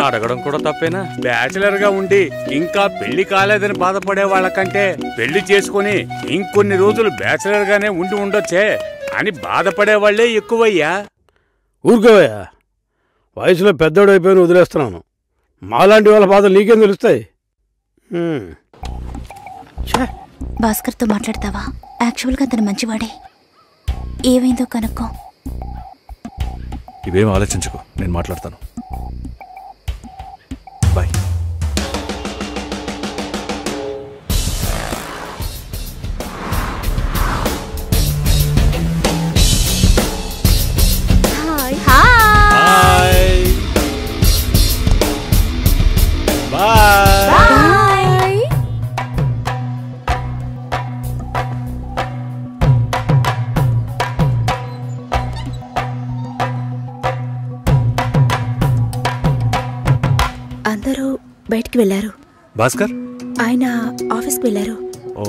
అడగడం కూడా తప్పేనా? బ్యాచిలర్ గా ఉండి ఇంకా పెళ్లి కాలేదని బాధపడే వాళ్ళకంటే పెళ్లి చేసుకుని ఇంకొన్ని రోజులు బ్యాచిలర్ గానే ఉండి ఉండొచ్చే అని బాధపడే వాళ్లే ఎక్కువయ్యా. ఊరుకోవయ్యా, వయసులో పెద్దోడు అయిపోయి వదిలేస్తున్నాను. మాలాంటి వాళ్ళ బాధలు నీకేం తెలుస్తాయి? భాస్కర్తో మాట్లాడతావా? యాక్చువల్గా అతను మంచివాడే. ఏమైందో కనుక్కో. ఇవేం ఆలోచించుకో, నేను మాట్లాడతాను. బాయ్. అందరూ బయటికి వెళ్ళారు. భాస్కర్ ఆయన ఆఫీస్కి వెళ్ళారు. ఓ,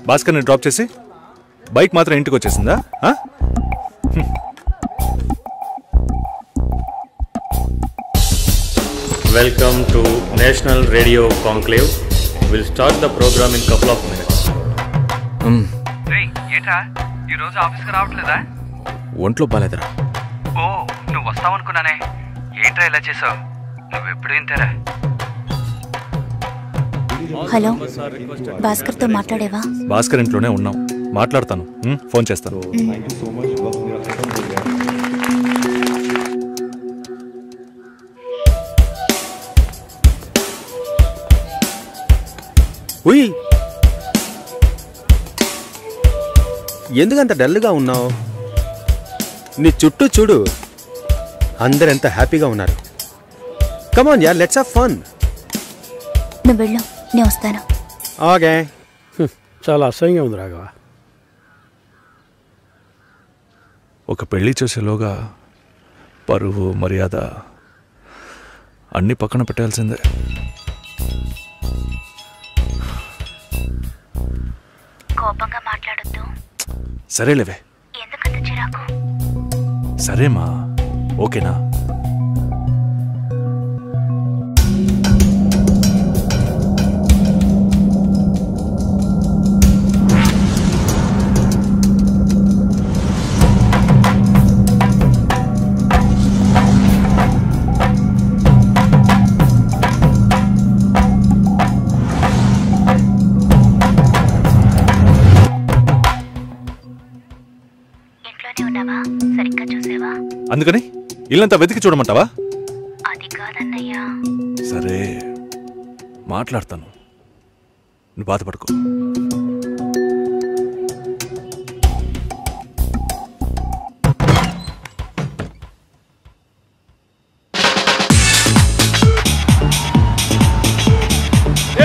భాస్కర్ని డ్రాప్ చేసి బైక్ మాత్రం ఇంటికి వచ్చేసిందా? Welcome to National Radio Conclave. We'll start the program in couple of minutes. ఏంట్రా ఈరోజు ఆఫీస్కి రావట్లేదా? ఒంట్లో బాలేదురా. ఓ, నువ్వు వస్తావనుకున్నానే. ఏంట్రా ఇలా చేసావు? నువ్వెప్పుడు ఇంతేరా? హలో, భాస్కర్తో మాట్లాడేవా? భాస్కర్ ఇంట్లోనే ఉన్నాం, మాట్లాడతాను. ఫోన్ చేస్తాను. ఎందుకంత డల్గా ఉన్నావు? నీ చుట్టూ చూడు, అందరెంత హ్యాపీగా ఉన్నారు. కమాన్ యార్, లెట్స్ హావ్ ఫన్. నువ్వు వెళ్ళు, నేను వస్తాను. ఓకే. చాలా అసహ్యంగా ఉంది రాఘవ. ఒక పెళ్లి చేసేలోగా పరువు మర్యాద అన్నీ పక్కన పెట్టాల్సిందే. కోపంగా మాట్లాడొద్దు. సరేలేవే. ఎందుకంత చిరాకు? సరేమా, ఓకేనా? అందుకని ఇల్లంతా వెతికి చూడమంటావా? అది కాదన్నయ్యా. సరే, మాట్లాడతాను, నువ్వు బాధపడుకో.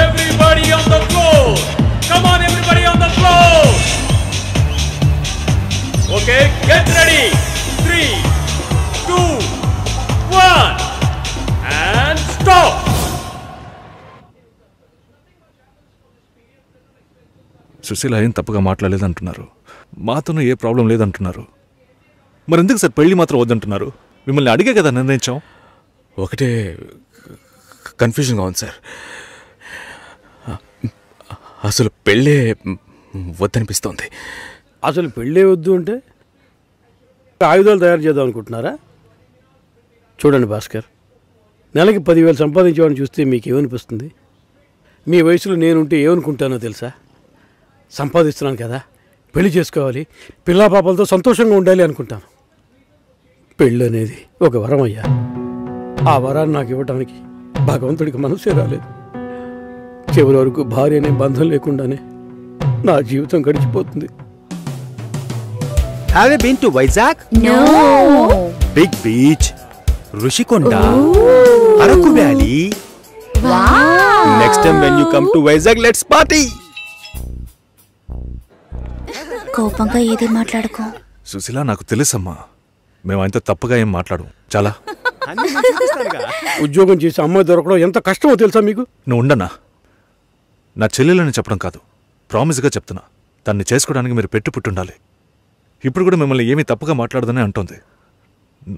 Everybody on the floor! Come on, everybody on the floor! Okay, get ready! 3, 2, 1 and stop. Susheela ఏం తప్పుగా మాట్లాడలేదంటున్నారు, మాతోనూ ఏ ప్రాబ్లం లేదంటున్నారు. మరెందుకు సార్ పెళ్లి మాత్రం వద్దంటున్నారు? మిమ్మల్ని అడిగే కదా నిర్ణయించాం. ఒకటే కన్ఫ్యూజన్గా ఉంది సార్. అసలు పెళ్ళే వద్దనిపిస్తోంది. అసలు పెళ్ళే వద్దు అంటే ఆయుధాలు తయారు చేద్దాం అనుకుంటున్నారా? చూడండి భాస్కర్, నెలకి 10,000 సంపాదించేవాడిని చూస్తే మీకేమనిపిస్తుంది? మీ వయసులో నేనుంటే ఏమనుకుంటానో తెలుసా? సంపాదిస్తున్నాను కదా, పెళ్లి చేసుకోవాలి, పిల్లా పాపలతో సంతోషంగా ఉండాలి అనుకుంటాను. పెళ్ళి అనేది ఒక వరం అయ్యా. ఆ వరాన్ని నాకు ఇవ్వటానికి భగవంతుడికి మనసే రాలేదు. చివరి వరకు భార్య అనే బంధం లేకుండానే నా జీవితం గడిచిపోతుంది. Have you been to Vizag? No. Big beach, Rushikonda, Araku Valley. Wow. Next time when you come to Vizag, let's party. కోపంగా ఏది మాట్లాడుకో. సుశీల, నాకు తెలుసమ్మా, మేము ఆయనతో తప్పుగా ఏం మాట్లాడు. చాలా ఉద్యోగం చేసి అమ్మాయి దొరకడం ఎంత కష్టమో తెలుసా మీకు? నువ్వు ఉండనా? నా చెల్లెలని చెప్పడం కాదు, ప్రామిస్గా చెప్తున్నా, తన్ని చేసుకోవడానికి మీరు పెట్టుపుట్టుండాలి. ఇప్పుడు కూడా మిమ్మల్ని ఏమీ తప్పుగా మాట్లాడదని అంటోంది.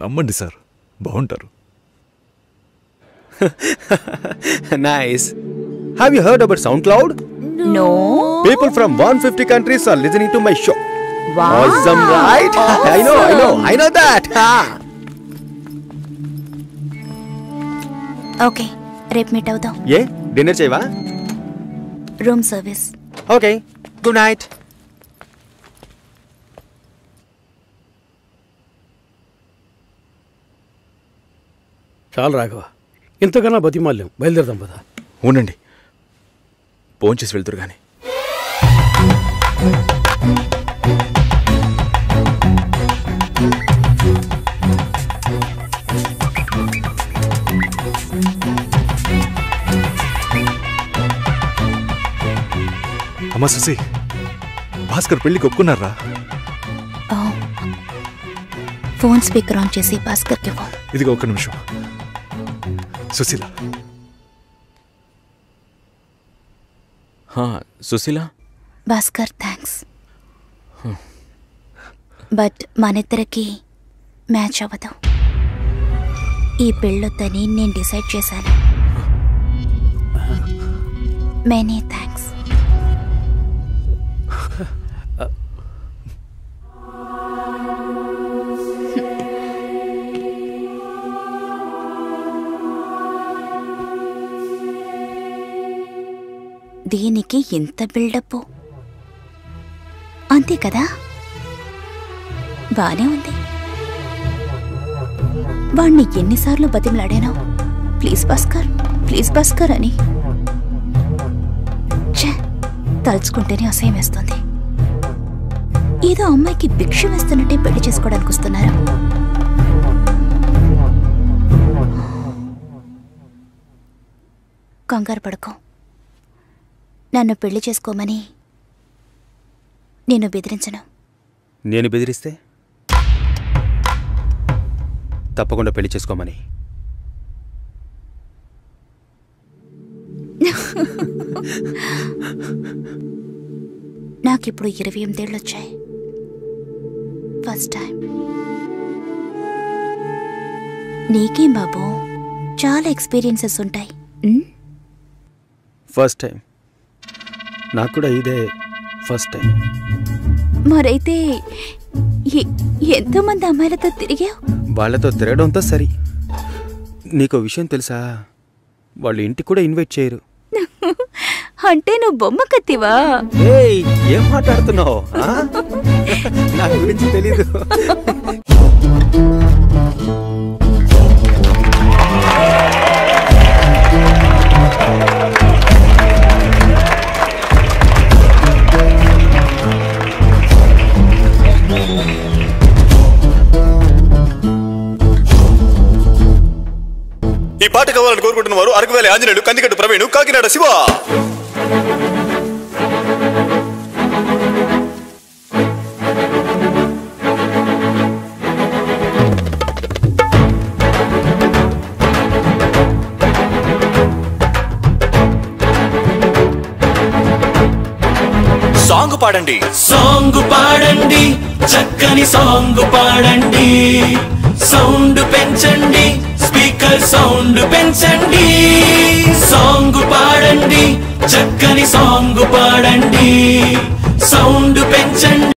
నమ్మండి సార్, బాగుంటారు. Nice. Have you heard about SoundCloud? No. People from 150 countries are listening to my show. Wow. Awesome, right? I know that. Okay, రేపు మీట్ అవుదాం. ఏ డిన్నర్ చేయవా? Room service. Okay, good night. చాలు రాఘవ, ఇంతకన్నా బతిమాల్యం. బయలుదేరదాం పద. ఉండండి, భోంచేసి వెళ్తురు కానీ. అమ్మా సుసి, భాస్కర్ పెళ్లికి ఒప్పుకున్నారా? ఫోన్ స్పీకర్ ఆన్ చేసి భాస్కర్కి ఫోన్. ఇదిగో ఒక్క నిమిషం. సుశీల. సుశీల. భాస్కర్ థ్యాంక్స్, బట్ మనిద్దరికి మ్యాచ్ అవ్వదు. ఈ పెళ్ళొద్దని నేను డిసైడ్ చేశాను. Many thanks. దీనికి ఎంత బిల్డప్, అంతే కదా? బానే ఉంది. వాణ్ణి ఎన్నిసార్లు బతిమలాడాను, ప్లీజ్ భాస్కర్, ప్లీజ్ భాస్కర్ అని. ఛే, తలుచుకుంటేనే అసహ్యం వేస్తుంది. ఏదో అమ్మాయికి భిక్ష వేస్తున్నట్టే పెళ్లి చేసుకోవడానికి వస్తున్నారు. కంగారు పడుకో. నన్ను పెళ్లి చేసుకోమని నేను బెదిరించను. నేను బెదిరిస్తే తప్పకుండా పెళ్లి చేసుకోమని. నాకిప్పుడు 28 ఏళ్ళు వచ్చాయి. First time. నీకేం బాబు, చాలా ఎక్స్పీరియన్సెస్ ఉంటాయి. First time. నాకు కూడా ఇదే ఫస్ట్ టైం. మరైతే ఎంతోమంది అమ్మాయిలతో తిరిగావు? వాళ్ళతో తిరగడంతో సరి. నీకో విషయం తెలుసా, వాళ్ళు ఇంటికి కూడా ఇన్వైట్ చేయరు. అంటే నువ్వు బొమ్మ కత్తివా? ఏయ్, ఏం మాట్లాడుతున్నావు? నా గురించి తెలీదు. ఈ పాట కావాలని కోరుకుంటున్న వారు అరకువేలి ఆంజనేయులు, కందికట్టు ప్రవీణ్, కాకినాడ శివ. సాంగ్ పాడండి, సాంగ్ పాడండి, చక్కని సాంగ్ పాడండి. సౌండ్ పెంచండి, స్పీకర్ సౌండ్ పెంచండి. సాంగ్ పాడండి, చక్కని సాంగ్ పాడండి. సౌండ్ పెంచండి.